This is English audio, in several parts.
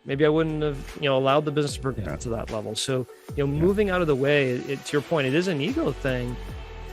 maybe I wouldn't have, allowed the business to progress to that level. So, moving out of the way, to your point, it is an ego thing.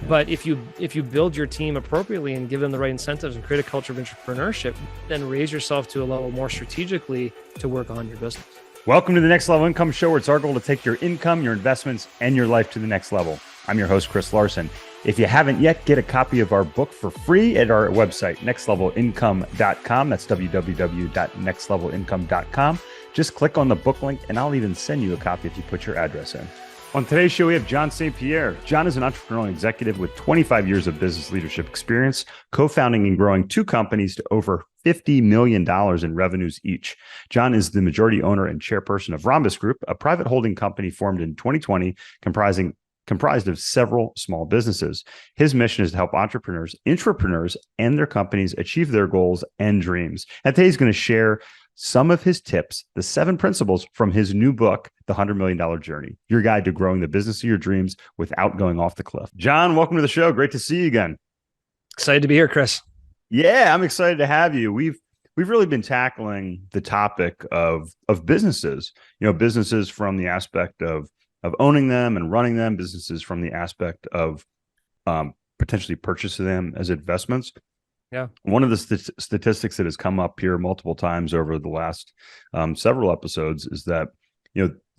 But if you build your team appropriately and give them the right incentives and create a culture of entrepreneurship, then raise yourself to a level more strategically to work on your business. Welcome to the Next Level Income Show, where it's our goal to take your income, your investments, and your life to the next level. I'm your host, Chris Larson. If you haven't yet, get a copy of our book for free at our website, nextlevelincome.com. That's www.nextlevelincome.com. Just click on the book link, and I'll even send you a copy if you put your address in. On today's show, we have John St. Pierre. John is an entrepreneurial executive with 25 years of business leadership experience, co-founding and growing two companies to over $50 million in revenues each. John is the majority owner and chairperson of Rhombus Group, a private holding company formed in 2020, comprised of several small businesses. His mission is to help entrepreneurs, intrapreneurs, and their companies achieve their goals and dreams. And today he's going to share some of his tips, the 7 principles from his new book, The $100 Million Journey, your guide to growing the business of your dreams without going off the cliff. John, welcome to the show. Great to see you again. Excited to be here, Chris. Yeah, I'm excited to have you. We've really been tackling the topic of businesses, businesses from the aspect of owning them and running them, businesses from the aspect of potentially purchasing them as investments. Yeah. One of the statistics that has come up here multiple times over the last several episodes is that,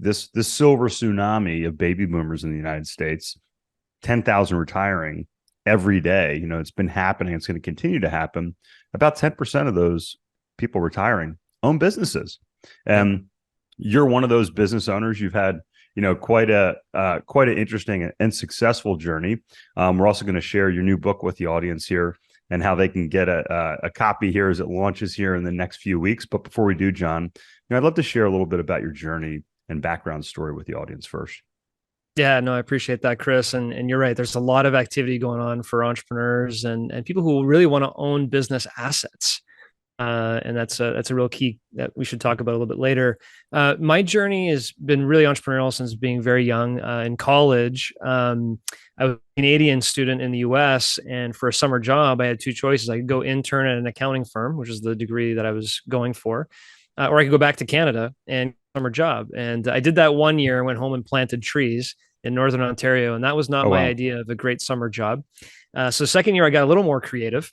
this silver tsunami of baby boomers in the United States, 10,000 retiring every day, it's been happening. It's going to continue to happen. About 10% of those people retiring own businesses. And you're one of those business owners. You've had, quite an interesting and successful journey. We're also going to share your new book with the audience here, and how they can get a copy here as it launches here in the next few weeks. But before we do, John, I'd love to share a little bit about your journey and background story with the audience first. Yeah, no, I appreciate that, Chris. And you're right. There's a lot of activity going on for entrepreneurs and people who really want to own business assets. And that's a real key that we should talk about a little bit later. My journey has been really entrepreneurial since being very young. In college, I was a Canadian student in the US, and for a summer job, I had two choices. I could go intern at an accounting firm, which is the degree that I was going for, or I could go back to Canada and summer job. And I did that 1 year, went home and planted trees in Northern Ontario. And that was not my idea of a great summer job. So second year, I got a little more creative.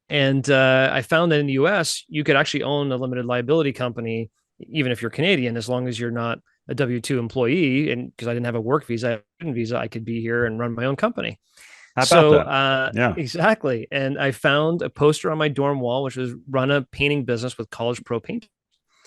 And I found that in the US, you could actually own a limited liability company, even if you're Canadian, as long as you're not a W-2 employee. And because I didn't have a work visa, I could be here and run my own company. How about that? Yeah, exactly. And I found a poster on my dorm wall, which was run a painting business with college pro paint.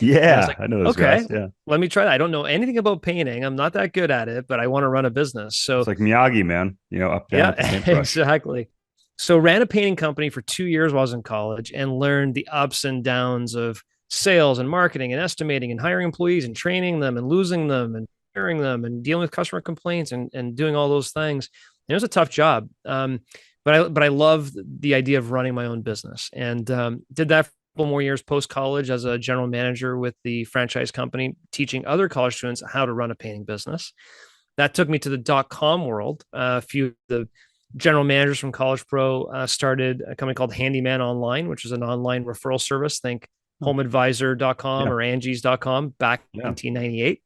Yeah, I know those guys. Yeah, let me try that. I don't know anything about painting. I'm not that good at it, but I want to run a business. So it's like Miyagi, man, up down. Yeah, exactly. So ran a painting company for 2 years while I was in college and learned the ups and downs of sales and marketing and estimating and hiring employees and training them and losing them and hiring them and dealing with customer complaints and doing all those things. And it was a tough job. But I love the idea of running my own business, and did that for a couple more years post-college as a general manager with the franchise company, teaching other college students how to run a painting business. That took me to the .com world. A few of the general managers from College Pro started a company called Handyman Online, which is an online referral service. Think homeadvisor.com or Angie's.com back in 1998.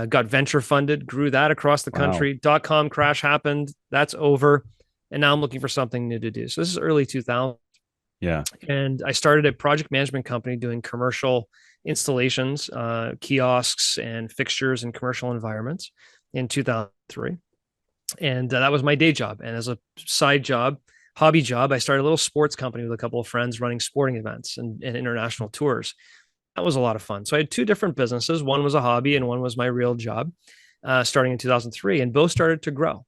Got venture funded, grew that across the country. .com crash happened. That's over. And now I'm looking for something new to do. So this is early 2000. Yeah. And I started a project management company doing commercial installations, kiosks and fixtures in commercial environments in 2003. And that was my day job. And as a side job, hobby job, I started a little sports company with a couple of friends running sporting events and international tours. That was a lot of fun. So I had two different businesses. One was a hobby and one was my real job, starting in 2003. And both started to grow.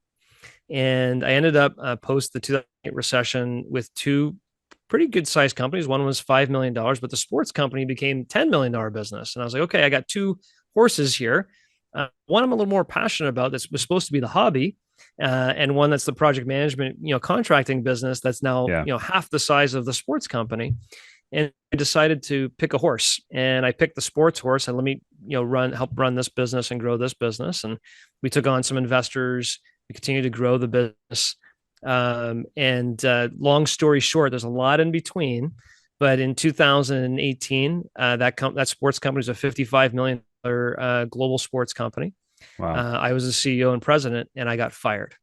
And I ended up post the 2008 recession with two pretty good sized companies. One was $5 million, but the sports company became $10 million business. And I was like, okay, I got two horses here. One I'm a little more passionate about that was supposed to be the hobby, and one that's the project management, contracting business that's now, half the size of the sports company. And I decided to pick a horse, and I picked the sports horse and let me, help run this business and grow this business. And we took on some investors. We continued to grow the business. And long story short, there's a lot in between, But in 2018, that sports company is a $55 million global sports company. Wow. I was the CEO and president, and I got fired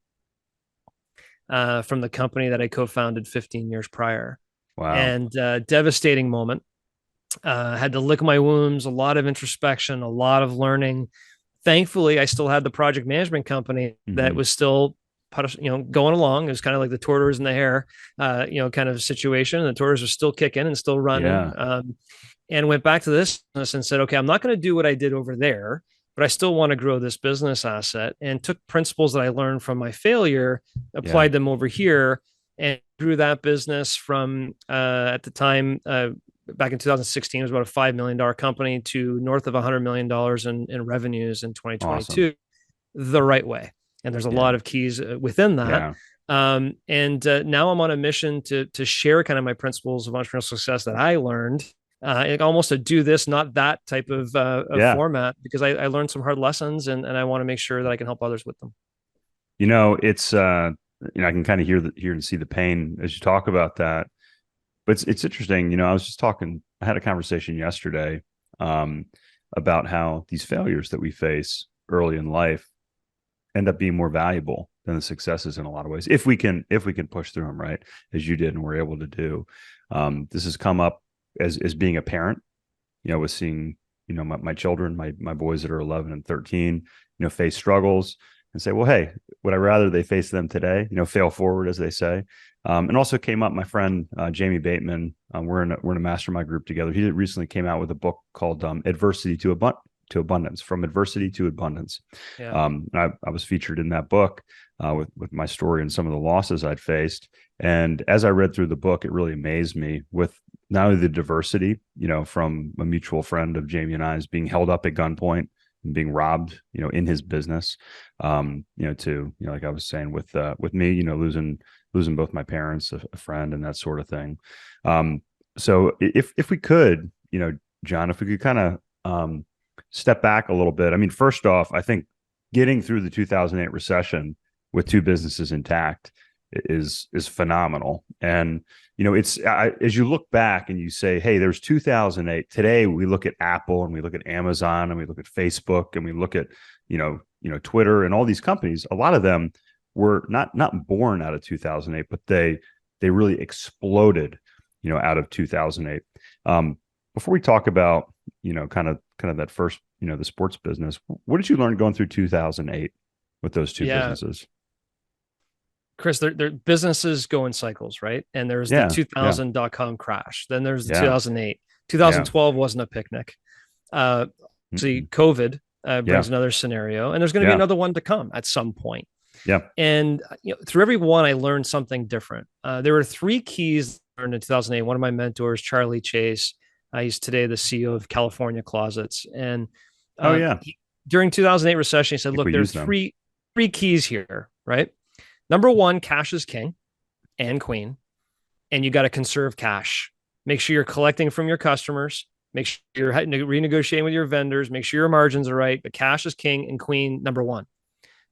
from the company that I co-founded 15 years prior. Wow. And devastating moment. Had to lick my wounds, a lot of introspection, a lot of learning. Thankfully, I still had the project management company that was still, going along. It was kind of like the tortoise and the hare, kind of situation. The tortoise was still kicking and still running. Yeah. And went back to this business and said, okay, I'm not going to do what I did over there, but I still want to grow this business asset, and took principles that I learned from my failure, applied them over here, and grew that business from at the time, back in 2016, it was about a $5 million company to north of $100 million in revenues in 2022, Awesome. the right way. And there's a lot of keys within that. Yeah. And now I'm on a mission to share kind of my principles of entrepreneurial success that I learned, almost to do this, not that type of format, because I learned some hard lessons, and I want to make sure that I can help others with them. It's I can kind of hear and see the pain as you talk about that. But it's interesting. I had a conversation yesterday about how these failures that we face early in life end up being more valuable than the successes in a lot of ways, if we can push through them, right, as you did and were able to do. This has come up as being a parent, with seeing my children, my boys that are 11 and 13, face struggles, and say, well, hey, would I rather they face them today, fail forward, as they say. And also came up, my friend Jamie Bateman, we're in a mastermind group together. He recently came out with a book called Adversity to Abundance, From Adversity to Abundance. Yeah. I was featured in that book with my story and some of the losses I'd faced. And as I read through the book, it really amazed me with not only the diversity, from a mutual friend of Jamie and I's being held up at gunpoint and being robbed, in his business, to, like I was saying with me, losing both my parents, a friend, and that sort of thing. So if we could, John, if we could kind of step back a little bit. I mean, first off, I think getting through the 2008 recession with two businesses intact is phenomenal. And as you look back and you say, hey, there's 2008. Today we look at Apple and we look at Amazon and we look at Facebook and we look at Twitter and all these companies. A lot of them were not born out of 2008, but they really exploded out of 2008. Before we talk about kind of that first the sports business, what did you learn going through 2008 with those two businesses? Chris, their businesses go in cycles, right? And there's the 2000.com crash. Then there's the 2008. 2012 wasn't a picnic. See, COVID brings another scenario, and there's going to be another one to come at some point. Yeah. And through every one, I learned something different. There were three keys I learned in 2008. One of my mentors, Charlie Chase, he's today the CEO of California Closets. And during 2008 recession, he said, look, there's three keys here, right? Number one, cash is king and queen, and you got to conserve cash. Make sure you're collecting from your customers. Make sure you're renegotiating with your vendors. Make sure your margins are right. But cash is king and queen, number one.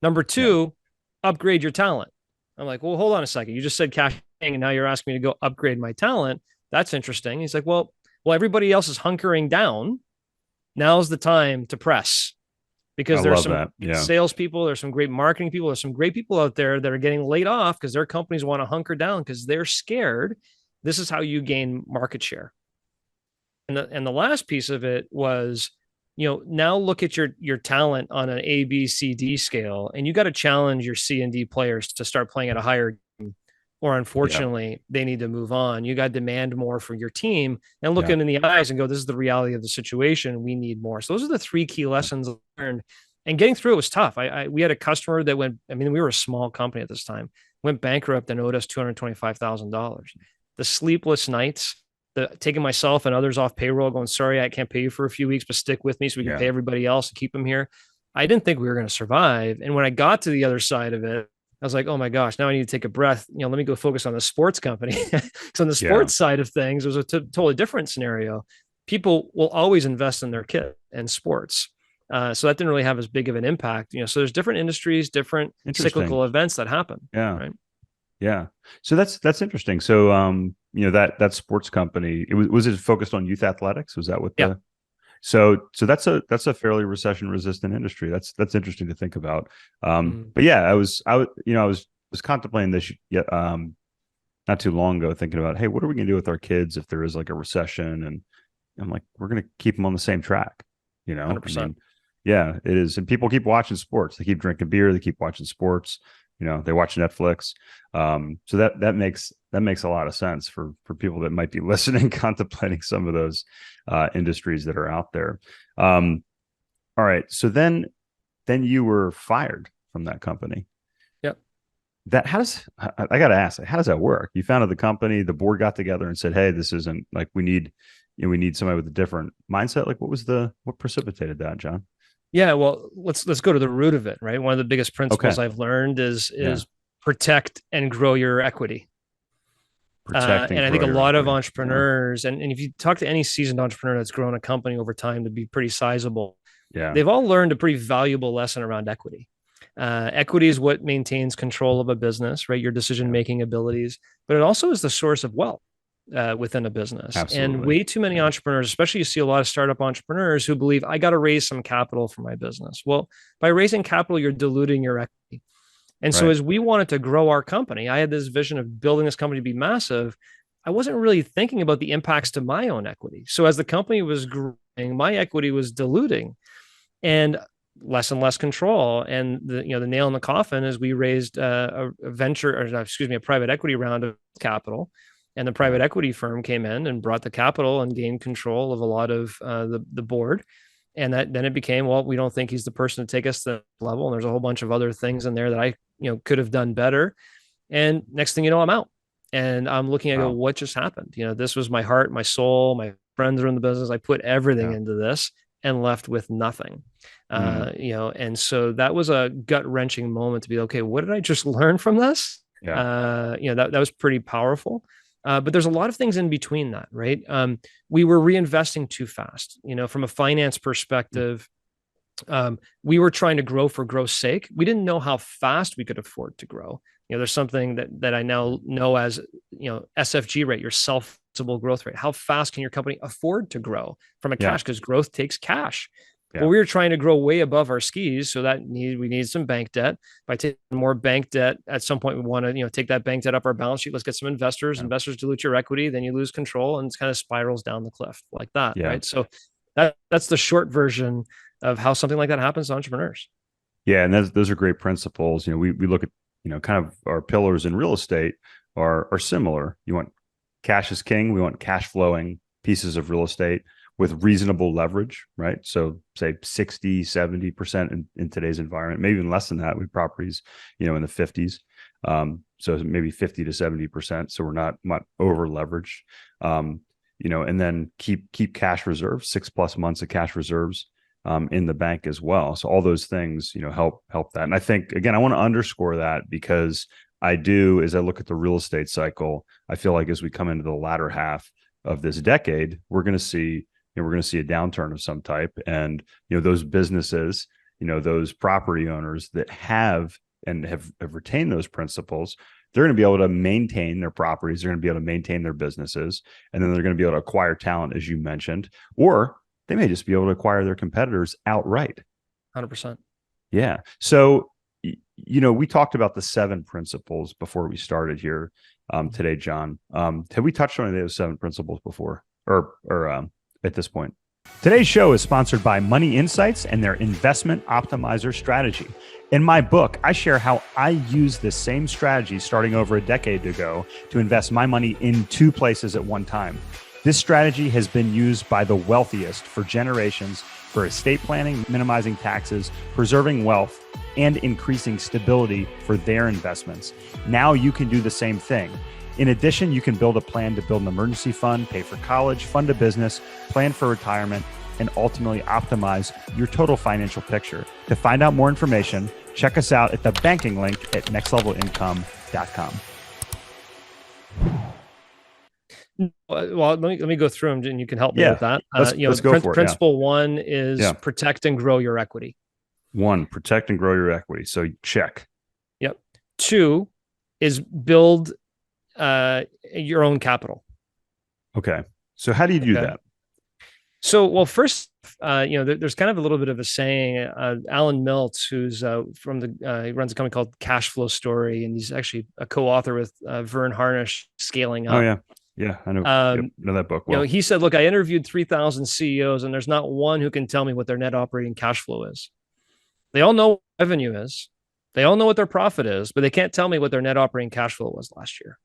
Number two, upgrade your talent. I'm like, well, hold on a second. You just said cash king, and now you're asking me to go upgrade my talent. That's interesting. He's like, well, everybody else is hunkering down. Now's the time to press. Because there's some salespeople, there's some great marketing people, there's some great people out there that are getting laid off because their companies want to hunker down because they're scared. This is how you gain market share. And the last piece of it was, now look at your talent on an A, B, C, D scale, and you got to challenge your C and D players to start playing at a higher game, or unfortunately, they need to move on. You got to demand more for your team and look in the eyes and go, this is the reality of the situation. We need more. So those are the three key lessons I learned. And getting through it was tough. We had a customer that we were a small company at this time, went bankrupt and owed us $225,000. The sleepless nights, taking myself and others off payroll, going, sorry, I can't pay you for a few weeks, but stick with me so we can pay everybody else and keep them here. I didn't think we were going to survive. And when I got to the other side of it, I was like, oh my gosh, now I need to take a breath. Let me go focus on the sports company. Because on the sports side of things, it was a totally different scenario. People will always invest in their kid and sports. So that didn't really have as big of an impact. So there's different industries, different cyclical events that happen. Yeah. Right. Yeah. So that's interesting. So that sports company, was it focused on youth athletics? Was that what Yeah. so that's a fairly recession resistant industry. That's interesting to think about. Mm, But yeah, I was contemplating this not too long ago, thinking about, hey, what are we gonna do with our kids if there is like a recession? And I'm like, we're gonna keep them on the same track. I 100%. mean, yeah, it is. And people keep watching sports. They keep drinking beer. They keep watching sports. They watch Netflix. So that makes a lot of sense for people that might be listening, contemplating some of those industries that are out there. All right. So then you were fired from that company. Yep. That how does I got to ask, how does that work? You founded the company, the board got together and said, hey, this isn't like we need somebody with a different mindset. Like what precipitated that, John? Yeah, well, let's go to the root of it, right? One of the biggest Okay. principles I've learned is Yeah. protect and grow your equity. Protect and And I think grow a your lot of equity. Yeah. entrepreneurs, and if you talk to any seasoned entrepreneur that's grown a company over time to be pretty sizable, Yeah. they've all learned a pretty valuable lesson around equity. Equity is what maintains control of a business, right? Your decision Yeah. making abilities, but it also is the source of wealth within a business. And Absolutely. way too many Yeah. entrepreneurs, especially you see a lot of startup entrepreneurs who believe I got to raise some capital for my business. Well, by raising capital, you're diluting your equity. And so Right. as we wanted to grow our company, I had this vision of building this company to be massive. I wasn't really thinking about the impacts to my own equity. So as the company was growing, my equity was diluting and less and less control. And the nail in the coffin is we raised a venture, or excuse me, a private equity round of capital. And the Yeah. private equity firm came in and brought the capital and gained control of a lot of the board. And that then it became, well, we don't think he's the person to take us to the level. And there's a whole bunch of other things in there that I could have done better. And next thing you know, I'm out. And I'm looking, I go, Wow. what just happened? This was my heart, my soul, my friends are in the business. I put everything Yeah. into this and left with nothing. Mm. And so that was a gut wrenching moment to be, okay, what did I just learn from this? Yeah. That was pretty powerful. But there's a lot of things in between that, right? We were reinvesting too fast, from a finance perspective. We were trying to grow for growth's sake. We didn't know how fast we could afford to grow. There's something that I now know as, SFG rate, your self-sustainable growth rate. How fast can your company afford to grow from a Yeah. cash? Because growth takes cash. Yeah. Well, we were trying to grow way above our skis, so we needed some bank debt. By taking more bank debt, at some point we want to take that bank debt up our balance sheet. Let's get some investors. Yeah. Investors dilute your equity, then you lose control, and it kind of spirals down the cliff like that, Yeah. right? So that's the short version of how something like that happens to entrepreneurs. Yeah. And those are great principles. We look at, kind of our pillars in real estate are similar. You want cash is king. We want cash flowing pieces of real estate with reasonable leverage, right? So say 60, 70% in today's environment, maybe even less than that with properties, in the 50s. So maybe 50 to 70%. So we're not over leveraged. And then keep cash reserves, 6+ months of cash reserves in the bank as well. So all those things, help that. And I think, again, I want to underscore that because as I look at the real estate cycle, I feel like as we come into the latter half of this decade, we're going to see a downturn of some type. And, those businesses, those property owners that have retained those principles, they're going to be able to maintain their properties. They're going to be able to maintain their businesses. And then they're going to be able to acquire talent, as you mentioned, or they may just be able to acquire their competitors outright. 100%. Yeah. So, we talked about the 7 principles before we started here today, John. Have we touched on any of those 7 principles before or at this point? Today's show is sponsored by Money Insights and their investment optimizer strategy. In my book, I share how I use this same strategy starting over a decade ago to invest my money in 2 places at one time. This strategy has been used by the wealthiest for generations for estate planning, minimizing taxes, preserving wealth, and increasing stability for their investments. Now you can do the same thing. In addition, you can build a plan to build an emergency fund, pay for college, fund a business, plan for retirement, and ultimately optimize your total financial picture. To find out more information, check us out at the banking link at nextlevelincome.com. Well, let me go through them and you can help me with that. Let's go for it. Principle 1 is Yeah. protect and grow your equity. 1, protect and grow your equity. So check. Yep. 2 is build your own capital. Okay. So how do you do Okay. that? So, well, first, there's kind of a little bit of a saying. Alan Miltz, who's he runs a company called Cash Flow Story, and he's actually a co-author with Vern Harnish, Scaling Oh Up. yeah. Yeah, I know. Yep, know that book well. He said, "Look, I interviewed 3,000 CEOs, and there's not one who can tell me what their net operating cash flow is. They all know what revenue is, they all know what their profit is, but they can't tell me what their net operating cash flow was last year.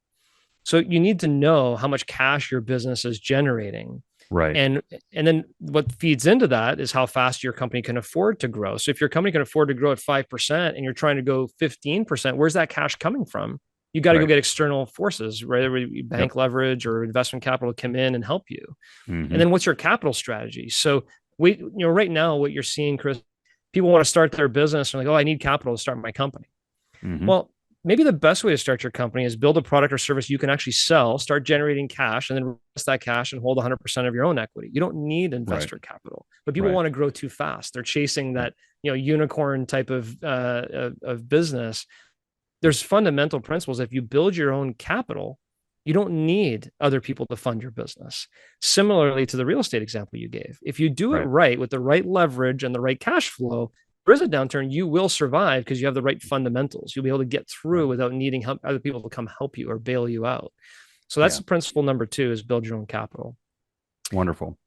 So you need to know how much cash your business is generating." Right. And then what feeds into that is how fast your company can afford to grow. So if your company can afford to grow at 5% and you're trying to go 15%, where's that cash coming from? You got to go get external forces, whether bank leverage or investment capital to come in and help you. Mm-hmm. And then what's your capital strategy? So right now, what you're seeing, Chris, people want to start their business and like, oh, I need capital to start my company. Mm-hmm. Well, maybe the best way to start your company is build a product or service you can actually sell, start generating cash, and then invest that cash and hold 100% of your own equity. You don't need investor capital, but people want to grow too fast. They're chasing that, unicorn type of business. There's fundamental principles. If you build your own capital, you don't need other people to fund your business. Similarly to the real estate example you gave, if you do it right with the right leverage and the right cash flow, there is a downturn, you will survive because you have the right fundamentals. You'll be able to get through without needing other people to come help you or bail you out. So that's principle number 2 is build your own capital. Wonderful.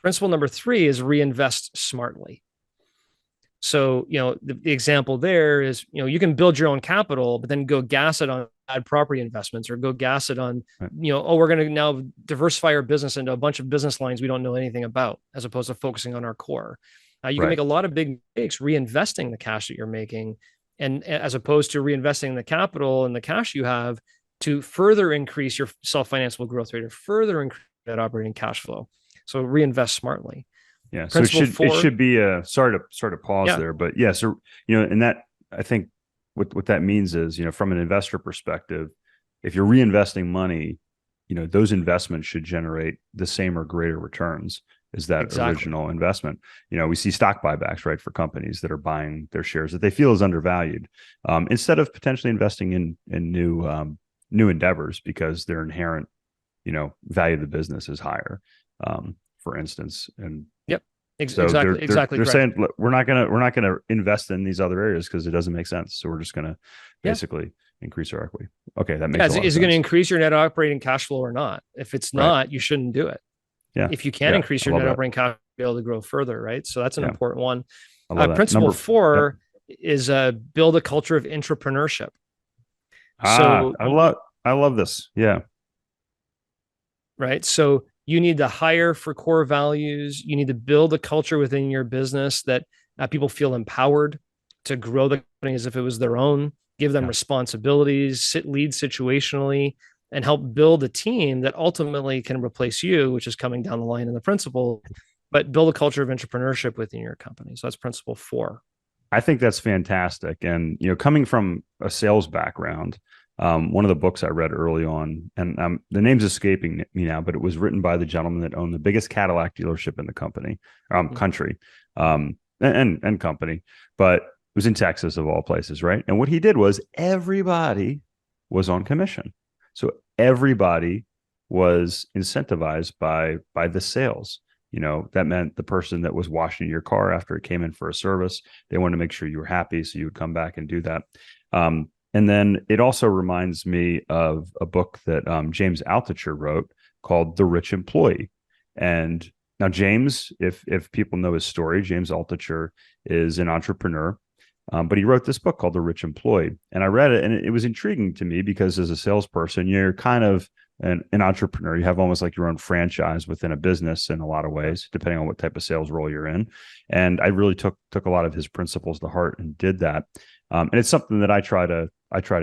Principle number 3 is reinvest smartly. So, the example there is, you can build your own capital, but then go gas it on bad property investments or go gas it on, we're going to now diversify our business into a bunch of business lines we don't know anything about, as opposed to focusing on our core. You can make a lot of big mistakes reinvesting the cash that you're making, and as opposed to reinvesting the capital and the cash you have to further increase your self-financeable growth rate or further increase that operating cash flow. So reinvest smartly. Yeah. So it should be sorry to pause there, but yeah. So, and that, I think what that means is, from an investor perspective, if you're reinvesting money, those investments should generate the same or greater returns as that original investment. We see stock buybacks, right, for companies that are buying their shares that they feel is undervalued, instead of potentially investing in new endeavors because their inherent, value of the business is higher, for instance. And exactly. They're saying, look, we're not gonna invest in these other areas because it doesn't make sense. So we're just gonna basically increase our equity. Okay, that makes a lot of sense. Is it going to increase your net operating cash flow or not? If it's not, you shouldn't do it. Yeah. If you can increase your net operating cash flow, be able to grow further, right? So that's an important one. Principle 4 is build a culture of intrapreneurship. So I love this. Yeah. Right. So you need to hire for core values. You need to build a culture within your business that people feel empowered to grow the company as if it was their own, give them responsibilities, lead situationally, and help build a team that ultimately can replace you, which is coming down the line in the principle, but build a culture of entrepreneurship within your company. So that's principle 4. I think that's fantastic. And, coming from a sales background, one of the books I read early on, and the name's escaping me now, but it was written by the gentleman that owned the biggest Cadillac dealership in the country, and company, but it was in Texas of all places, right? And what he did was everybody was on commission. So everybody was incentivized by the sales. That meant the person that was washing your car after it came in for a service, they wanted to make sure you were happy, so you would come back and do that. And then it also reminds me of a book that James Altucher wrote called The Rich Employee. And now James, if people know his story, James Altucher is an entrepreneur, but he wrote this book called The Rich Employee. And I read it, and it was intriguing to me because as a salesperson, you're kind of an entrepreneur. You have almost like your own franchise within a business in a lot of ways, depending on what type of sales role you're in. And I really took a lot of his principles to heart and did that. And it's something that I try to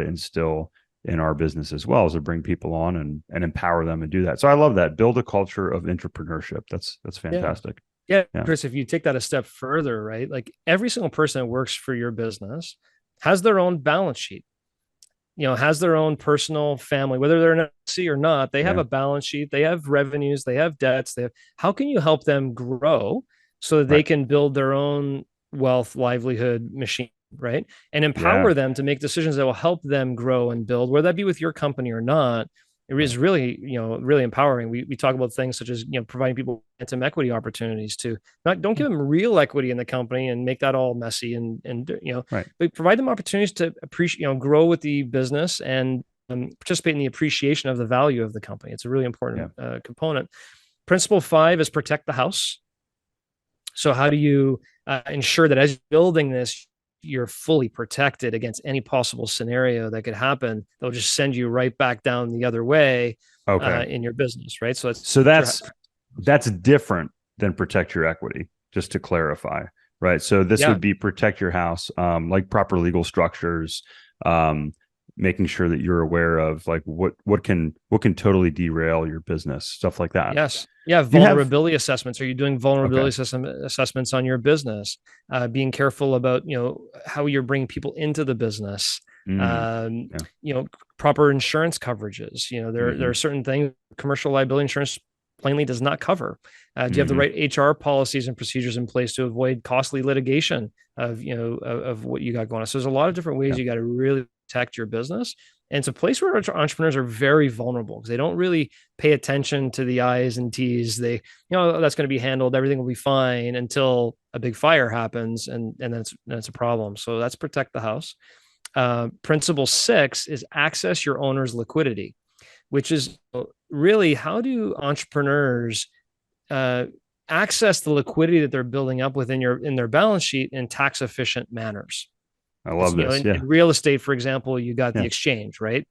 instill in our business as well, as to bring people on and empower them and do that. So I love that. Build a culture of entrepreneurship. That's fantastic. Yeah, Chris, if you take that a step further, right? Like every single person that works for your business has their own balance sheet, has their own personal family, whether they're an FC or not, they have a balance sheet, they have revenues, they have debts. How can you help them grow so that they can build their own wealth, livelihood machine right? And empower them to make decisions that will help them grow and build, whether that be with your company or not. It is really, really empowering. We talk about things such as, providing people some equity opportunities to don't give them real equity in the company and make that all messy Right. but provide them opportunities to appreciate, grow with the business and participate in the appreciation of the value of the company. It's a really important component. Principle 5 is protect the house. So how do you ensure that as you're building this, you're fully protected against any possible scenario that could happen? They'll just send you right back down the other way in your business, right? So that's different than protect your equity, just to clarify, right? So this would be protect your house, like proper legal structures, making sure that you're aware of like what can totally derail your business, stuff like that. Yes. Yeah. Vulnerability assessments. Are you doing vulnerability assessments on your business? Being careful about, how you're bringing people into the business. Proper insurance coverages. There are certain things commercial liability insurance plainly does not cover. Do you have the right HR policies and procedures in place to avoid costly litigation of what you got going on? So there's a lot of different ways you got to really protect your business. And it's a place where entrepreneurs are very vulnerable because they don't really pay attention to the I's and T's. They, that's going to be handled. Everything will be fine until a big fire happens. And then it's a problem. So that's protect the house. Principle 6 is access your owner's liquidity, which is really how do entrepreneurs access the liquidity that they're building up in their balance sheet in tax efficient manners. I love this. In real estate, for example, you got the exchange, right?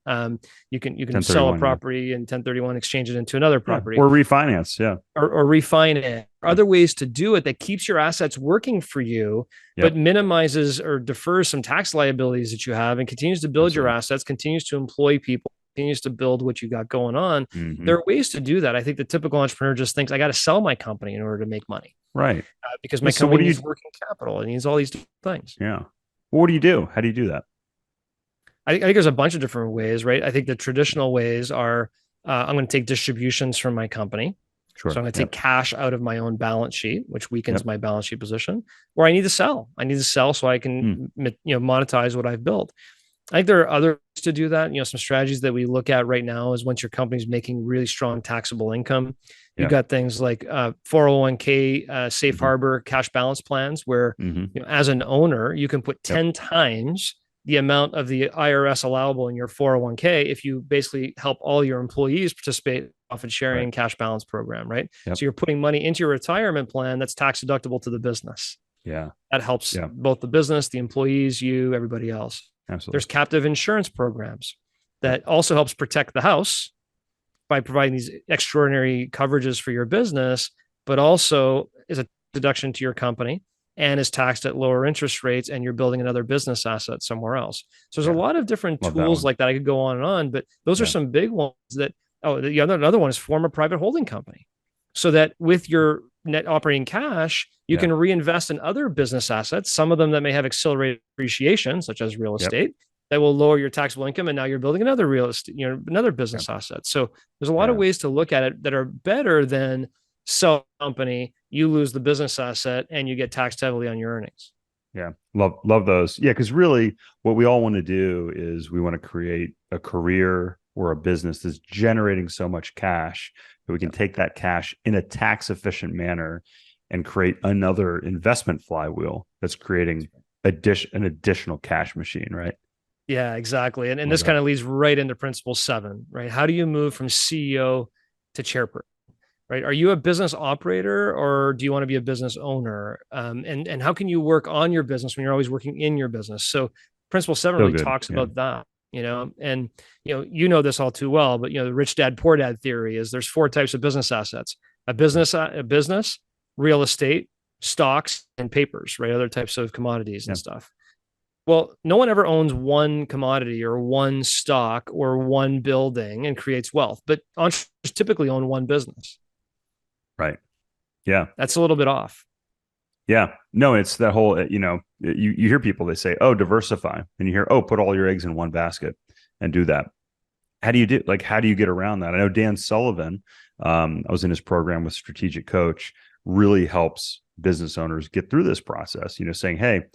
You can sell a property and 1031 exchange it into another property, or refinance, or refinance. Other ways to do it that keeps your assets working for you, but minimizes or defers some tax liabilities that you have, and continues to build your assets, continues to employ people, continues to build what you got going on. There are ways to do that. I think the typical entrepreneur just thinks I got to sell my company in order to make money, right? Because my company needs working capital. It needs all these things. Yeah. What do you do? How do you do that? I think there's a bunch of different ways, right? I think the traditional ways are I'm going to take distributions from my company. Sure. So I'm going to take cash out of my own balance sheet, which weakens my balance sheet position, or I need to sell. I need to sell so I can monetize what I've built. I think there are others to do that. Some strategies that we look at right now is once your company's making really strong taxable income, you've got things like 401k, safe harbor, cash balance plans, where as an owner, you can put 10 times the amount of the IRS allowable in your 401k if you basically help all your employees participate in profit sharing cash balance program, right? So you're putting money into your retirement plan that's tax deductible to the business. Yeah. That helps both the business, the employees, you, everybody else. Absolutely. There's captive insurance programs that also helps protect the house by providing these extraordinary coverages for your business, but also is a deduction to your company and is taxed at lower interest rates, and you're building another business asset somewhere else. So there's a lot of different tools like that. I could go on and on, but those are some big ones that, another one is form a private holding company so that with your net operating cash, you can reinvest in other business assets, some of them that may have accelerated appreciation, such as real estate, that will lower your taxable income. And now you're building another real estate, another business asset. So there's a lot of ways to look at it that are better than sell a company, you lose the business asset, and you get taxed heavily on your earnings. Yeah. Love those. Yeah. Because really what we all want to do is we want to create a career or a business that's generating so much cash that we can take that cash in a tax efficient manner and create another investment flywheel that's creating an additional cash machine, right? Yeah, exactly. And this kind of leads right into principle 7, right? How do you move from CEO to chairperson, right? Are you a business operator or do you want to be a business owner? And how can you work on your business when you're always working in your business? So principle 7 really talks about that, and you know this all too well, but the rich dad, poor dad theory is there's 4 types of business assets: a business, real estate, stocks, and papers, right? Other types of commodities and stuff. Well, no one ever owns one commodity or one stock or one building and creates wealth, but entrepreneurs typically own one business. Right. Yeah. That's a little bit off. Yeah. No, it's that whole, you hear people, they say, oh, diversify. And you hear, oh, put all your eggs in one basket and do that. How do you get around that? I know Dan Sullivan, I was in his program with Strategic Coach, really helps business owners get through this process, saying, hey,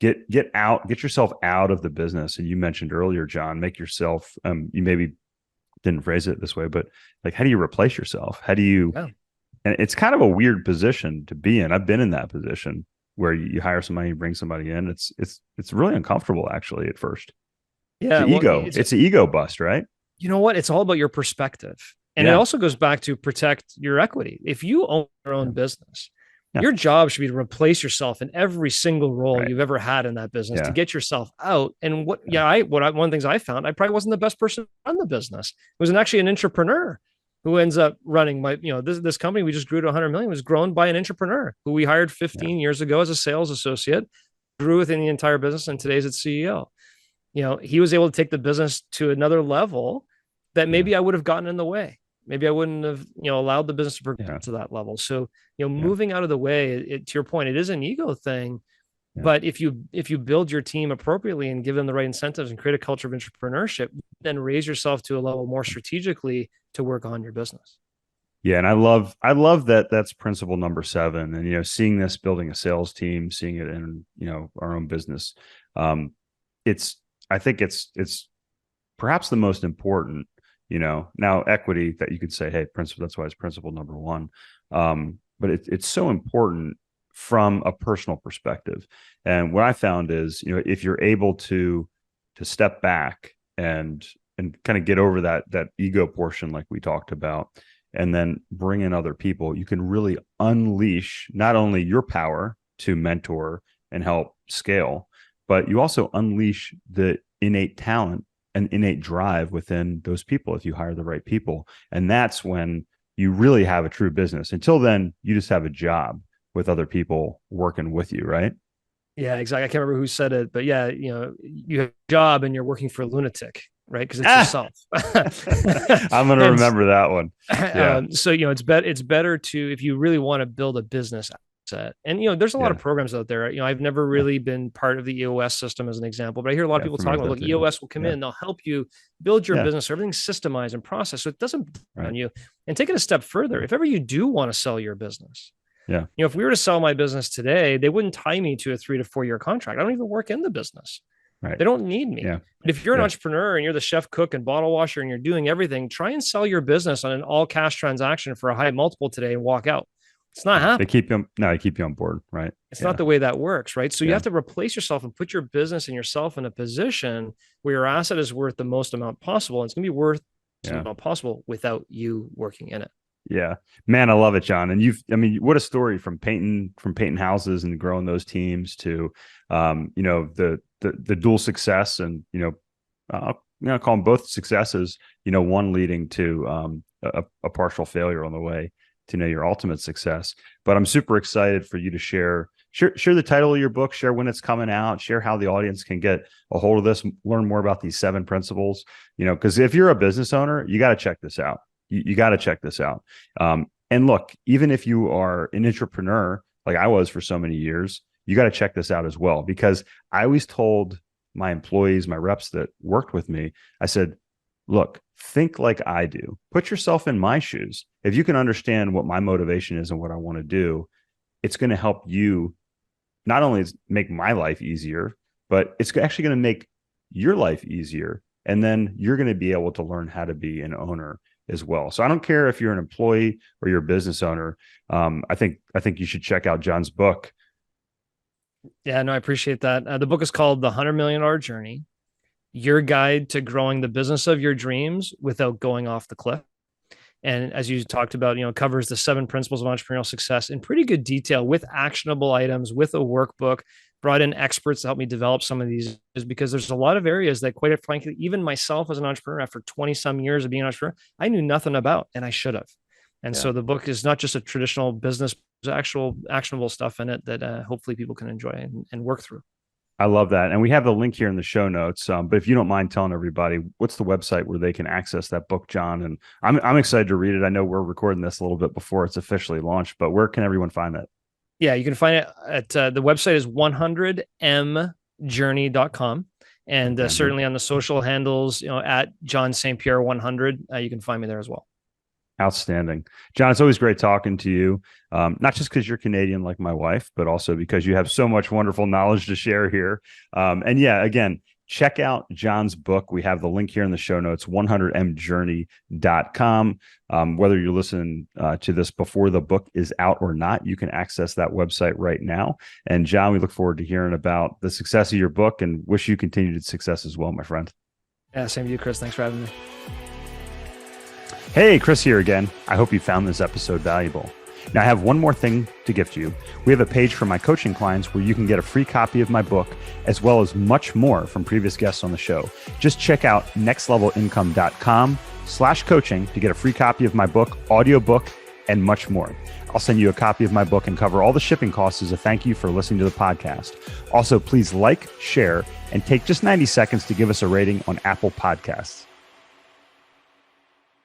get yourself out of the business. And you mentioned earlier, John, make yourself, you maybe didn't phrase it this way, but like, how do you replace yourself? How do you, Yeah. and it's kind of a weird position to be in. I've been in that position where you hire somebody, you bring somebody in. It's really uncomfortable actually at first. Yeah. Well, It's an ego bust, right? you know what? It's all about your perspective. And it Yeah. also goes back to protect your equity. If you own your own business, Yeah. your job should be to replace yourself in every single role Right. you've ever had in that business to Yeah. get yourself out. And one of the things I found, I probably wasn't the best person to run the business. It was actually an intrapreneur who ends up running this company we just grew to 100 million was grown by an intrapreneur who we hired 15 years ago as a sales associate, grew within the entire business, and today's its CEO. He was able to take the business to another level that maybe I would have gotten in the way. Maybe I wouldn't have, allowed the business to progress to that level. So, moving out of the way, to your point, it is an ego thing. Yeah. But if you build your team appropriately and give them the right incentives and create a culture of entrepreneurship, then raise yourself to a level more strategically to work on your business. Yeah. And I love that that's principle number 7. And, seeing this, building a sales team, seeing it in, our own business. I think it's perhaps the most important, now equity that you could say, hey, principle, that's why it's principle number 1. But it's so important from a personal perspective. And what I found is, if you're able to step back and kind of get over that ego portion, like we talked about, and then bring in other people, you can really unleash not only your power to mentor and help scale, but you also unleash the innate talent and innate drive within those people if you hire the right people. And that's when you really have a true business. Until then, you just have a job with other people working with you, right? Yeah, exactly. I can't remember who said it, but yeah, you have a job and you're working for a lunatic, right? Because it's yourself. I'm going to remember that one. Yeah. So, it's better to, if you really want to build a business asset, and, there's a lot of programs out there. I've never really been part of the EOS system as an example, but I hear a lot of people talking about, look, EOS will come in, they'll help you build your business, so everything's systemized and processed. So it doesn't on you. And take it a step further. If ever you do want to sell your business, if we were to sell my business today, they wouldn't tie me to a 3 to 4 year contract. I don't even work in the business. Right. They don't need me. Yeah. But if you're an entrepreneur and you're the chef, cook, and bottle washer, and you're doing everything, try and sell your business on an all cash transaction for a high multiple today and walk out. It's not happening. They keep you on board, right? It's not the way that works, right? So you have to replace yourself and put your business and yourself in a position where your asset is worth the most amount possible. And it's going to be worth the most amount possible without you working in it. Yeah, man, I love it, John. And what a story from painting houses and growing those teams to, the dual success, and I'll call them both successes. One leading to a partial failure on the way to your ultimate success. But I'm super excited for you to share the title of your book, share when it's coming out, share how the audience can get a hold of this, learn more about these 7 principles. Because if you're a business owner, you got to check this out. You got to check this out. And look, even if you are an entrepreneur, like I was for so many years, you got to check this out as well. Because I always told my employees, my reps that worked with me, I said, look, think like I do. Put yourself in my shoes. If you can understand what my motivation is and what I want to do, it's going to help you not only make my life easier, but it's actually going to make your life easier. And then you're going to be able to learn how to be an owner as well. So I don't care if you're an employee or you're a business owner. I think you should check out John's book. Yeah, no, I appreciate that. The book is called The $100 Million Journey: Your Guide to Growing the Business of Your Dreams Without Going Off the Cliff. And as you talked about, covers the 7 principles of entrepreneurial success in pretty good detail, with actionable items, with a workbook. Brought in experts to help me develop some of these, because there's a lot of areas that, quite frankly, even myself as an entrepreneur, after 20 some years of being an entrepreneur, I knew nothing about, and I should have. And so the book is not just a traditional business, there's actual actionable stuff in it that hopefully people can enjoy and work through. I love that. And we have the link here in the show notes. But if you don't mind telling everybody, what's the website where they can access that book, John? And I'm excited to read it. I know we're recording this a little bit before it's officially launched, but where can everyone find that? Yeah, you can find it at the website is 100mjourney.com. And certainly on the social handles, at John St. Pierre 100, you can find me there as well. Outstanding. John, it's always great talking to you. Not just because you're Canadian like my wife, but also because you have so much wonderful knowledge to share here. And yeah, again, check out John's book. We have the link here in the show notes, 100mjourney.com. Whether you're listening to this before the book is out or not, you can access that website right now. And John, we look forward to hearing about the success of your book and wish you continued success as well, my friend. Yeah, same to you, Chris. Thanks for having me. Hey, Chris here again. I hope you found this episode valuable. Now, I have one more thing to gift you. We have a page for my coaching clients where you can get a free copy of my book, as well as much more from previous guests on the show. Just check out nextlevelincome.com/coaching to get a free copy of my book, audiobook, and much more. I'll send you a copy of my book and cover all the shipping costs as a thank you for listening to the podcast. Also, please like, share, and take just 90 seconds to give us a rating on Apple Podcasts.